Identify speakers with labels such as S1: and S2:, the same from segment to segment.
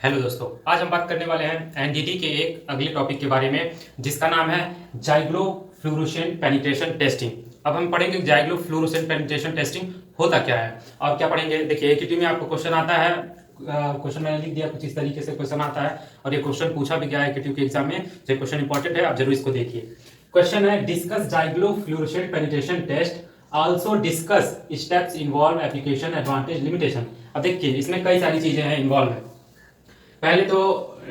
S1: Hello दोस्तों, आज हम बात करने वाले हैं एनडीटी के एक अगले टॉपिक के बारे में जिसका नाम है जाइग्लो फ्लोरोसेंट पेनिट्रेशन टेस्टिंग। अब हम पढ़ेंगे जाइग्लो फ्लोरोसेंट पेनिट्रेशन टेस्टिंग होता क्या है और क्या पढ़ेंगे। देखिए एकेटी में आपको क्वेश्चन आता है, क्वेश्चन मैंने लिख दिया कुछ इस तरीके से क्वेश्चन आता है और ये क्वेश्चन पूछा भी गया है एकेटी के एग्जाम में, तो क्वेश्चन इंपॉर्टेंट है, आप जरूर इसको देखिए। क्वेश्चन है discuss Zyglo fluorescent penetration test, also discuss steps involve, application, advantage, limitation. अब देखिए इसमें कई सारी चीजें हैं इन्वॉल्व है। पहले तो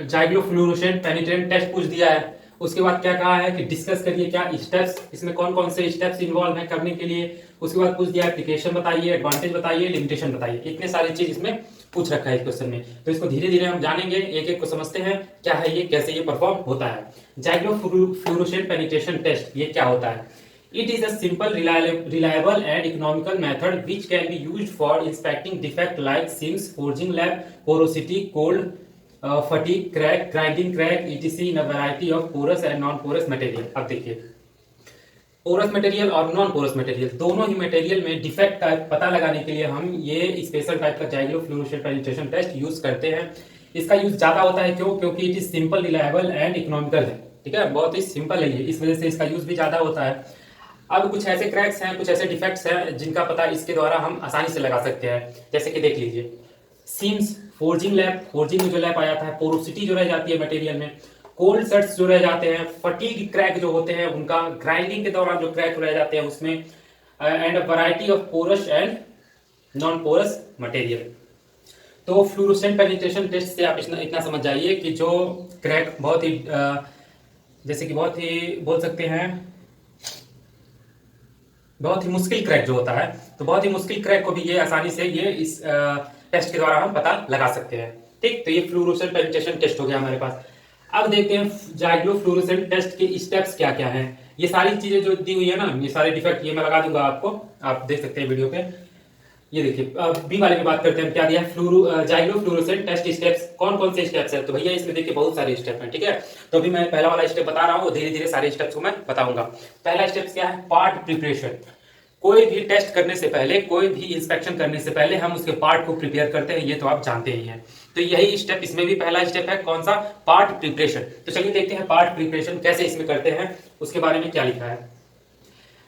S1: जाइग्लोफ्लोरोसेंट पेनिट्रेंट टेस्ट पूछ दिया है, उसके बाद क्या कहा है कि डिस्कस करिए क्या स्टेप्स, इसमें कौन कौन से स्टेप्स इन्वॉल्व हैं करने के लिए। उसके बाद पूछ दिया एप्लीकेशन बताइए, एडवांटेज बताइए, लिमिटेशन बताइए। इतने सारी चीज इसमें पूछ रखा है इस क्वेश्चन में, तो इसको धीरे धीरे हम जानेंगे, एक एक को समझते हैं क्या है ये, कैसे ये परफॉर्म होता है। जाइग्लोफ्लोरोसेंट पेनिट्रेशन टेस्ट ये क्या होता है। It is a simple, reliable and economical method which can be used for inspecting defect like seams, forging lab, porosity, cold, fatigue, crack, grinding crack, etc. in a variety of porous and non-porous material। अब देखिए porous material और non porous material दोनों ही material में defect का पता लगाने के लिए हम ये स्पेशल टाइप का जाइग्लोफ्लोरोसेंट पेनिट्रेशन टेस्ट यूज करते हैं। इसका यूज ज्यादा होता है, क्यों? क्योंकि it is simple, reliable and economical है। ठीक है, बहुत ही सिंपल है ये, इस वजह से इसका यूज भी ज्यादा होता है। अब कुछ ऐसे क्रैक्स हैं, कुछ ऐसे डिफेक्ट्स हैं जिनका पता इसके द्वारा हम आसानी से लगा सकते हैं। जैसे कि देख लीजिए सीम्स, फोर्जिंग लैप, फोर्जिंग में जो लैप आ जाता है, पोरोसिटी जो रह जाती है मटेरियल में, कोल्ड सेट्स जो रह जाते हैं, फटीग क्रैक जो होते हैं उनका, ग्राइंडिंग के दौरान जो क्रैक रह जाते हैं उसमें, and variety of porous and non porous material. तो फ्लोरोसेंट पेनिट्रेशन टेस्ट से आप इतना समझ जाइए कि जो क्रैक बहुत ही जैसे कि बहुत ही बोल सकते हैं बहुत ही मुश्किल क्रैक जो होता है, तो बहुत ही मुश्किल क्रैक को भी ये आसानी से ये इस टेस्ट के द्वारा हम पता लगा सकते हैं। ठीक, तो ये फ्लोरोसेंट पेनिट्रेशन टेस्ट हो गया हमारे पास। अब देखते हैं जाइग्लोफ्लोरोसेंट टेस्ट के स्टेप्स क्या क्या हैं। ये सारी चीजें जो दी हुई है ना, ये सारे डिफेक्ट ये मैं लगा दूंगा आपको, आप देख सकते हैं वीडियो पे। ये देखिए बी वाले की बात करते हैं, क्या दिया है जाइग्लोफ्लोरोसेंट टेस्ट स्टेप्स, कौन कौन से स्टेप्स है। तो भैया इसमें देखिए बहुत सारे स्टेप हैं। ठीक है, तो अभी मैं पहला वाला स्टेप बता रहा हूँ, धीरे धीरे सारे स्टेप्स को मैं बताऊंगा। पहला स्टेप क्या है, पार्ट प्रिपरेशन। कोई भी टेस्ट करने से पहले, कोई भी इंस्पेक्शन करने से पहले हम उसके पार्ट को प्रिपेयर करते हैं, ये तो आप जानते ही हैं। तो यही स्टेप इसमें भी पहला स्टेप है, कौन सा, पार्ट प्रिपरेशन। तो चलिए देखते हैं पार्ट प्रिपरेशन कैसे इसमें करते हैं, उसके बारे में क्या लिखा है।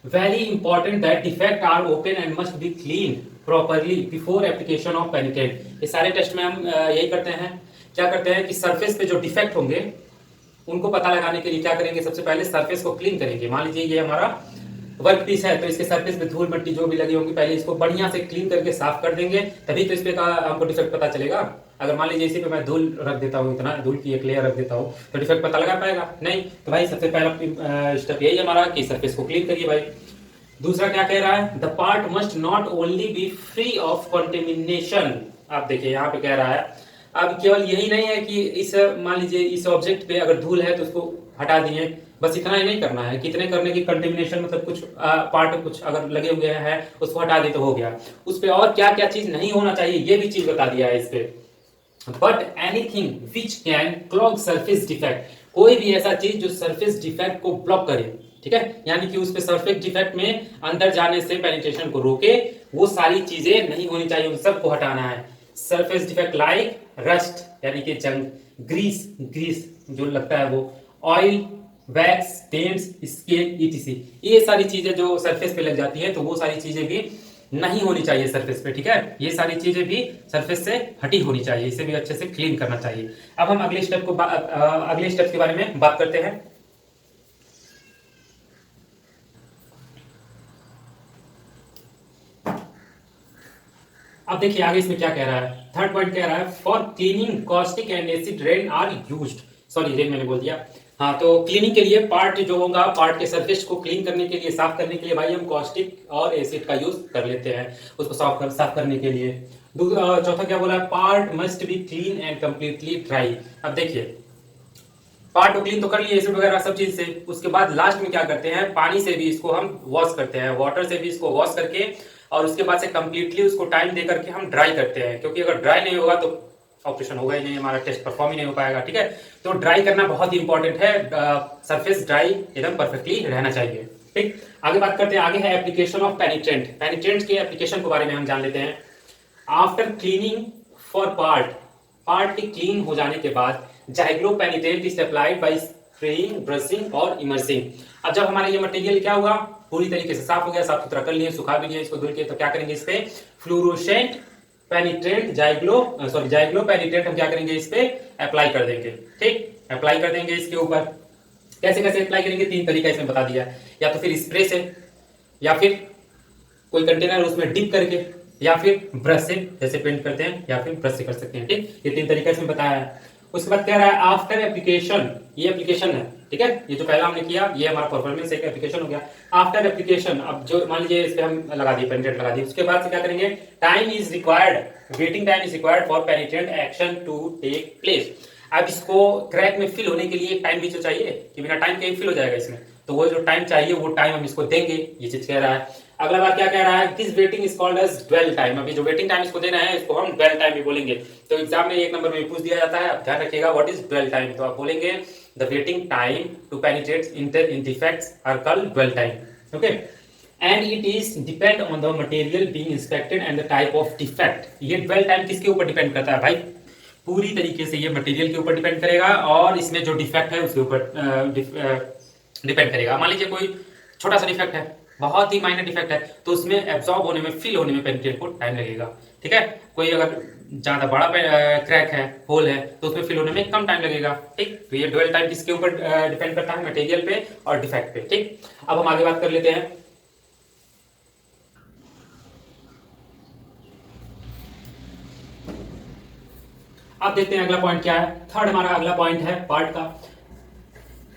S1: Very important that defect are open and must be clean properly before application of penetrant. ये सारे टेस्ट में हम यही करते हैं, क्या करते हैं कि सरफेस पे जो डिफेक्ट होंगे उनको पता लगाने के लिए क्या करेंगे, सबसे पहले सरफेस को क्लीन करेंगे। मान लीजिए ये हमारा वर्क पीस है, तो इसके सरफेस पे धूल मिट्टी जो भी लगी होंगी पहले इसको बढ़िया से क्लीन करके साफ कर देंगे, तभी तो इस पे का हमको डिफेक्ट पता चलेगा। अगर मान लीजिए इसी पे मैं धूल रख देता हूँ, इतना धूल की एक लेयर रख देता हूँ, तो डिफेक्ट पता लगा पाएगा नहीं। तो भाई सबसे पहला स्टेप यही हमारा कि सरफेस को क्लीन करिए भाई। दूसरा क्या कह रहा है, the part must not only B free of contamination. आप देखिए यहाँ पे कह रहा है, अब केवल यही नहीं है कि इस मान लीजिए इस ऑब्जेक्ट पे अगर धूल है तो उसको हटा दिए, बस इतना ही नहीं करना है। कितने करने की, कंटेमिनेशन मतलब कुछ पार्ट कुछ अगर लगे हुए हैं उसको हटा दे तो हो गया। उस पे और क्या क्या चीज नहीं होना चाहिए ये भी चीज बता दिया है इस पे। But anything which can clog surface defect, कोई भी ऐसा चीज जो सरफेस डिफेक्ट को ब्लॉक करे। ठीक है, यानी कि उस पे सरफेस डिफेक्ट में अंदर जाने से पेनिट्रेशन को रोके, वो सारी चीजें नहीं होनी चाहिए, उन सबको हटाना है। सरफेस डिफेक्ट लाइक रस्ट यानी कि जंग, ग्रीस ग्रीस जो लगता है वो, oil, wax, paints, scale, etc, ये सारी चीजें जो सरफेस पे लग जाती है तो वो सारी चीजें भी नहीं होनी चाहिए सरफेस पे। ठीक है, ये सारी चीजें भी सरफेस से हटी होनी चाहिए, इसे भी अच्छे से क्लीन करना चाहिए। अब हम अगले स्टेप के बारे में बात करते हैं। अब देखिए आगे इसमें क्या कह रहा है, थर्ड पॉइंट कह रहा है for cleaning caustic and acid rain are used, sorry rain मैंने बोल दिया। हाँ, तो क्लीनिंग के लिए पार्ट जो होगा, पार्ट के सरफेस को क्लीन करने के लिए, साफ करने के लिए भाई हम कॉस्टिक और एसिड का यूज कर लेते हैं उसको साफ करने के लिए। चौथा क्या बोला, part must be clean and completely dry. अब देखिए पार्ट को क्लीन तो कर लिए एसिड वगैरह सब चीज से, उसके बाद लास्ट में क्या करते हैं, पानी से भी इसको हम वॉश करते हैं, वाटर से भी इसको वॉश करके, और उसके बाद से कंप्लीटली उसको टाइम दे करके हम ड्राई करते हैं, क्योंकि अगर ड्राई नहीं होगा तो ऑपरेशन होगा ही नहीं, हमारा टेस्ट परफॉर्म ही नहीं हो पाएगा। ठीक है, तो ड्राई करना बहुत ही इंपॉर्टेंट है, सरफेस ड्राई एकदम परफेक्टली रहना चाहिए। ठीक, आगे बात करते हैं, आगे है एप्लीकेशन ऑफ पेनिट्रेंट। पेनिट्रेंट के एप्लीकेशन के बारे में हम जान लेते हैं। After cleaning for part part के क्लीन हो जाने के बाद Zyglo penetrant is applied by spraying, brushing और इमर्सिंग। अब जब हमारा ये मटेरियल क्या हुआ, पूरी तरीके से साफ हो गया, साफ सुथरा कर लिए, सुखा भी लिया, इसको धुल के, तो क्या करेंगे इस पे फ्लोरोसेंट पेनिट्रेंट जाइग्लो पेनिट्रेंट हम क्या करेंगे इस पे अप्लाई कर देंगे। ठीक, अप्लाई कर देंगे इसके ऊपर। कैसे कैसे अप्लाई करेंगे, 3 तरीका इसमें बता दिया, या तो फिर स्प्रे से, या फिर कोई कंटेनर उसमें डिप करके, या फिर ब्रश से, जैसे पेंट करते हैं, या फिर ब्रश से कर सकते हैं। ठीक, ये 3 तरीका इसमें बताया है। उसके बाद कह रहा है आफ्टर एप्लीकेशन, ये एप्लीकेशन है, ठीक है, ये जो पहला हमने किया ये हमारा परफॉर्मेंस एक एप्लीकेशन हो गया। आफ्टर एप्लीकेशन, अब जो मान लीजिए इस पे हम लगा दिए, पेनिट्रेंट लगा दिए, उसके बाद से क्या करेंगे, time is required, waiting time is required for penetrant action to take place. अब इसको क्रैक में फिल होने के लिए टाइम भी तो चाहिए, कि बिना टाइम के फिल हो जाएगा इसमें, तो वो जो टाइम चाहिए वो टाइम हम इसको देंगे, ये चीज कह रहा है। अगला बात क्या कह रहा है, this waiting is called as dwell time. अभी जो वेटिंग टाइम इसको देना है इसको हम ड्वेल टाइम भी बोलेंगे। तो एग्जाम में 1 नंबर में पूछ दिया जाता है, अब ध्यान रखिएगा व्हाट इज ड्वेल टाइम, तो आप बोलेंगे the waiting time to penetrate in defects are called dwell time. Okay, and it is depend on the material being inspected and the type of defect. ये ड्वेल टाइम किसके ऊपर depend करता है भाई, पूरी तरीके से ये मटेरियल के ऊपर डिपेंड करेगा और इसमें जो डिफेक्ट है उसके ऊपर डिपेंड करेगा। मान लीजिए कोई छोटा सा डिफेक्ट है, बहुत ही माइनर डिफेक्ट है, तो उसमें एब्जॉर्ब होने में, फिल होने में पेनिट्रेंट को टाइम लगेगा। ठीक है, कोई अगर ज्यादा बड़ा क्रैक है, होल है, तो उसमें फिल होने में कम टाइम लगेगा। ठीक, तो ये ड्वेल टाइम किसके ऊपर डिपेंड करता है, मटेरियल पे और डिफेक्ट पे। ठीक, अब हम आगे बात कर लेते हैं। अब देखते हैं अगला पॉइंट क्या है। थर्ड हमारा अगला पॉइंट है पार्ट का,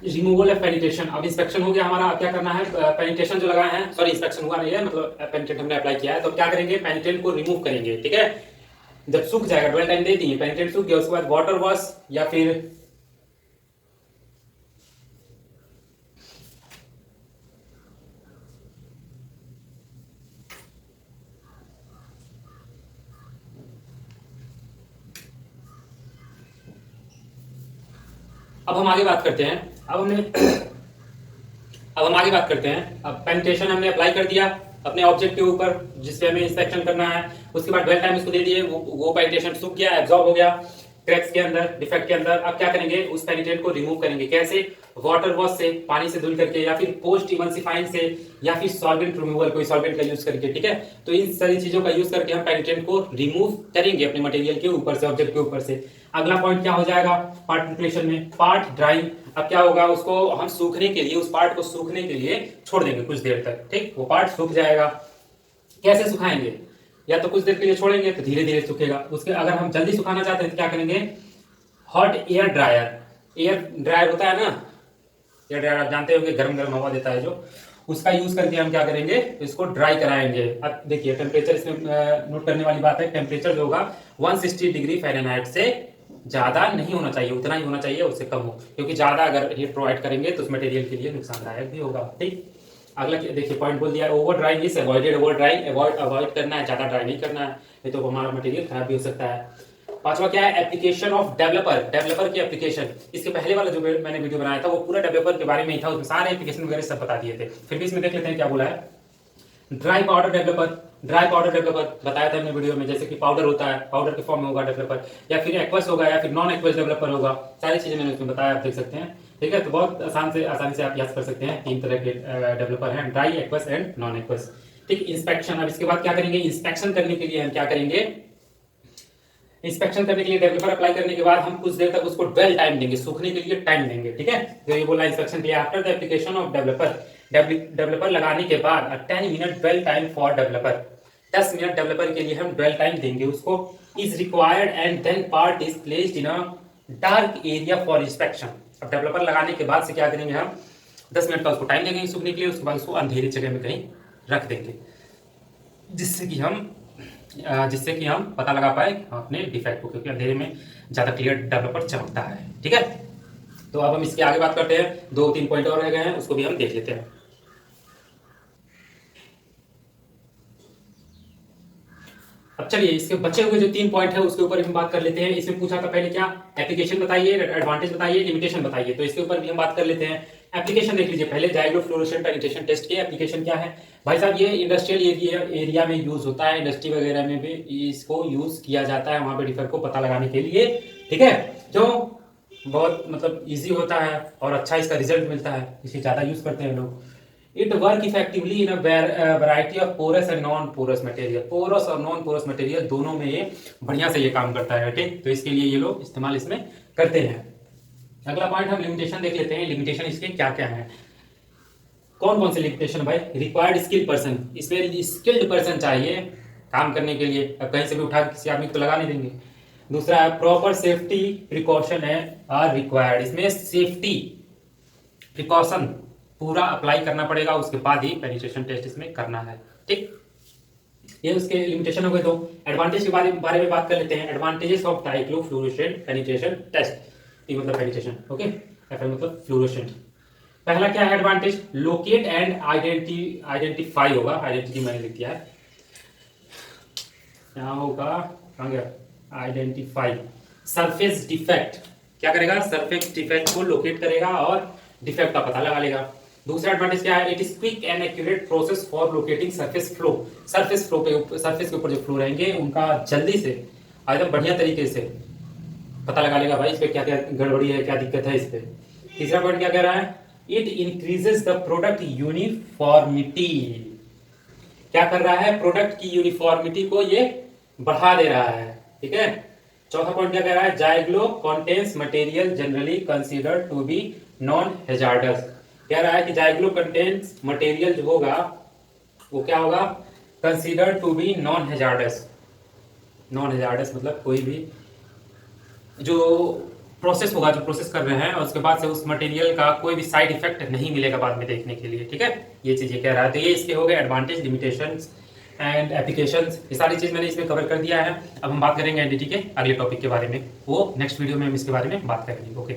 S1: रिमूवल ऑफ पेनिट्रेशन। अब इंस्पेक्शन हो गया हमारा, अब क्या करना है, पेनिट्रेशन जो लगाए हैं, सॉरी इंस्पेक्शन हुआ नहीं है, मतलब पेनिट्रेंट हमने अप्लाई किया है, तो क्या करेंगे, पेनिट्रेंट को रिमूव करेंगे। ठीक है, जब सूख जाएगा, ड्वेल टाइम दे दिए, पेनिट्रेंट सूख गया, उसके बाद वाटर वॉश या फिर अब हम आगे बात करते हैं। अब हम आगे बात करते हैं। अब पेनिट्रेशन हमने अप्लाई कर दिया अपने ऑब्जेक्ट के ऊपर जिसपे हमें इंस्पेक्शन करना है, उसके बाद ड्वेल टाइम इसको दे दिए, वो पेनिट्रेशन सूख गया, एब्जॉर्ब हो गया क्रैक्स के अंदर, डिफेक्ट के अंदर। अब क्या करेंगे, उस पेनिट्रेंट को रिमूव करेंगे। कैसे, वाटर वॉश से, पानी से धुल करके, या फिर पोस्ट इमल्सिफाइंग से, या फिर सॉल्वेंट रिमूवल, कोई सॉल्वेंट का यूज करके। ठीक है, तो इन सारी चीजों का यूज करके हम पेनिट्रेंट को रिमूव करेंगे अपने मटेरियल के ऊपर से, ऑब्जेक्ट के ऊपर से। अगला पॉइंट क्या हो जाएगा पार्ट प्रिपरेशन में, पार्ट ड्राइंग। अब क्या होगा, उसको हम सूखने के लिए, उस पार्ट को सूखने के लिए छोड़ देंगे कुछ देर तक। ठीक, वो पार्ट सूख जाएगा। कैसे सुखाएंगे, या तो कुछ देर के लिए छोड़ेंगे तो धीरे धीरे सूखेगा। उसके अगर हम जल्दी सुखाना चाहते हैं तो क्या करेंगे, hot air dryer, air dryer होता है ना, एयर ड्रायर आप जानते होंगे, गर्म गर्म हवा देता है जो, उसका यूज करके हम क्या करेंगे, इसको ड्राई कराएंगे। अब देखिए टेम्परेचर इसमें नोट करने वाली बात है, टेम्परेचर जो होगा 160 डिग्री फ़ारेनहाइट से ज्यादा नहीं होना चाहिए, उतना ही होना चाहिए, उससे कम हो, क्योंकि ज्यादा अगर हीट प्रोवाइड करेंगे तो उस मटेरियल के लिए नुकसानदायक भी होगा। ठीक, अगला देखिए पॉइंट बोल दिया, over drawing is avoided. Over drawing avoid करना है, ज्यादा ड्राई नहीं करना है, नहीं तो हमारा मटेरियल खराब भी हो सकता है। पांचवा क्या है, एप्लीकेशन ऑफ डेवलपर। डेवलपर की एप्लीकेशन, इसके पहले वाला जो मैंने वीडियो बनाया था वो पूरा डेवलपर के बारे में ही था, उसमें सारे एप्लीकेशन वगैरह सब बता दिए थे। फिर भी इसमें देख लेते हैं क्या बोला है। Dry powder developer, dry powder developer बताया था हमने वीडियो में, जैसे कि पाउडर होता है, पाउडर के फॉर्म में होगा डेवलपर, या फिर एक्वस होगा, या फिर नॉन एक्वस डेवलपर होगा, सारी चीजें मैंने उसमें बताया, आप देख सकते हैं। ठीक है, तो बहुत आसानी से आप याद कर सकते हैं। 3 तरह के डेवलपर हैं, dry, aqueous and non aqueous. ठीक, इंस्पेक्शन। अब इसके बाद क्या करेंगे, इंस्पेक्शन करने के लिए हम क्या करेंगे, इंस्पेक्शन करने के लिए डेवलपर अप्लाई करने के बाद हम कुछ देर तक उसको ड्वेल टाइम देंगे, सूखने के लिए टाइम देंगे। ठीक है, तो ये बोला इंस्पेक्शन के लिए after the application of developer, developer लगाने के बाद 10 minute dwell time for developer, 10 minute developer के लिए हम ड्वेल टाइम देंगे उसको, is required and then part is placed in a dark area for inspection. अब डेवलपर लगाने के बाद से क्या करेंगे, हम 10 मिनट का उसको टाइम देंगे सूखने के लिए, उसके बाद उसको अंधेरी जगह में कहीं रख देंगे, जिससे कि हम पता लगा पाए अपने डिफेक्ट को, क्योंकि अंधेरे में ज्यादा क्लियर डेवलपर चमकता है। ठीक है, तो अब हम इसके आगे बात करते हैं। 2-3 पॉइंट और रह गए हैं, उसको भी हम देख लेते हैं। अब चलिए इसके बचे हुए जो 3 पॉइंट है उसके ऊपर हम बात कर लेते हैं। इसमें पूछा था पहले क्या, एप्लीकेशन बताइए, एडवांटेज बताइए, लिमिटेशन बताइए, तो इसके ऊपर भी हम बात कर लेते हैं। एप्लीकेशन देख लीजिए पहले, जाइग्लो फ्लोरोसेंट पेनिट्रेशन टेस्ट की एप्लीकेशन क्या है भाई साहब, ये इंडस्ट्रियल एरिया में यूज होता है, इंडस्ट्री वगैरह में भी इसको यूज किया जाता है, वहां पे डिफर को पता लगाने के लिए, ठीक है, जो बहुत मतलब इजी होता है और अच्छा इसका रिजल्ट मिलता है, इसे ज्यादा यूज करते हैं लोग। It work effectively in variety of porous and non porous material, porous और नॉन पोरस मटेरियल दोनों में ये बढ़िया से ये काम करता है, ठीक, तो इसके लिए ये लोग इस्तेमाल इसमें करते हैं। अगला पॉइंट हम लिमिटेशन देख लेते हैं। लिमिटेशन इसके क्या क्या है, कौन कौन से लिमिटेशन भाई, रिक्वायर्ड स्किल्ड पर्सन, इसमें स्किल्ड पर्सन चाहिए काम करने के लिए, अब कहीं से भी उठा किसी आदमी को लगा नहीं देंगे। दूसरा है प्रॉपर सेफ्टी प्रिकॉशन है आर रिक्वायर्ड, इसमें सेफ्टी प्रिकॉशन पूरा अप्लाई करना पड़ेगा, उसके बाद ही पेनिट्रेशन टेस्ट इसमें करना है, ठीक, ये उसके लिमिटेशन हो गए। तो एडवांटेज के बारे में बात कर लेते हैं। एडवांटेजेस ऑफ डाइक्लोफ्लोरोसेंट पेनिट्रेशन टेस्ट, टी मतलब पेनिट्रेशन, ओके, एफ मतलब फ्लोरोसेंट। पहला क्या है एडवांटेज, लोकेट एंड आइडेंटिफाई होगा, आइडेंटिटी मैंने लिख दिया है, क्या होगा, कहां गया, आइडेंटिफाई सरफेस डिफेक्ट, क्या करेगा, सरफेस डिफेक्ट को लोकेट करेगा और डिफेक्ट का पता लगा लेगा। दूसरा एडवांटेज क्या है, it is quick and accurate process for locating surface flow, surface के ऊपर जो फ्लो रहेंगे उनका जल्दी से एकदम बढ़िया तरीके से पता लगा लेगा भाई इस पे क्या क्या गड़बड़ी है, क्या दिक्कत है इस पे। तीसरा पॉइंट क्या कह रहा है, it increases the product uniformity, क्या कर रहा है, प्रोडक्ट की यूनिफॉर्मिटी को ये बढ़ा दे रहा है, ठीक है। चौथा पॉइंट क्या कह रहा है, Zyglo contains material generally considered to be non hazardous, कह रहा है कि जाइग्लो कंटेन्स मटेरियल जो होगा वो क्या होगा, considered to be non hazardous, non hazardous मतलब कोई भी जो प्रोसेस होगा, जो प्रोसेस कर रहे हैं और उसके बाद से उस मटेरियल का कोई भी साइड इफेक्ट नहीं मिलेगा बाद में देखने के लिए, ठीक है, ये चीज ये कह रहा है। तो ये इसके हो गए एडवांटेज, लिमिटेशंस एंड एप्लीकेशंस, ये सारी चीज मैंने इसमें कवर कर दिया है। अब हम बात करेंगे एनडीटी के अगले टॉपिक के बारे में, वो नेक्स्ट वीडियो में हम इसके बारे में बात करेंगे, ओके।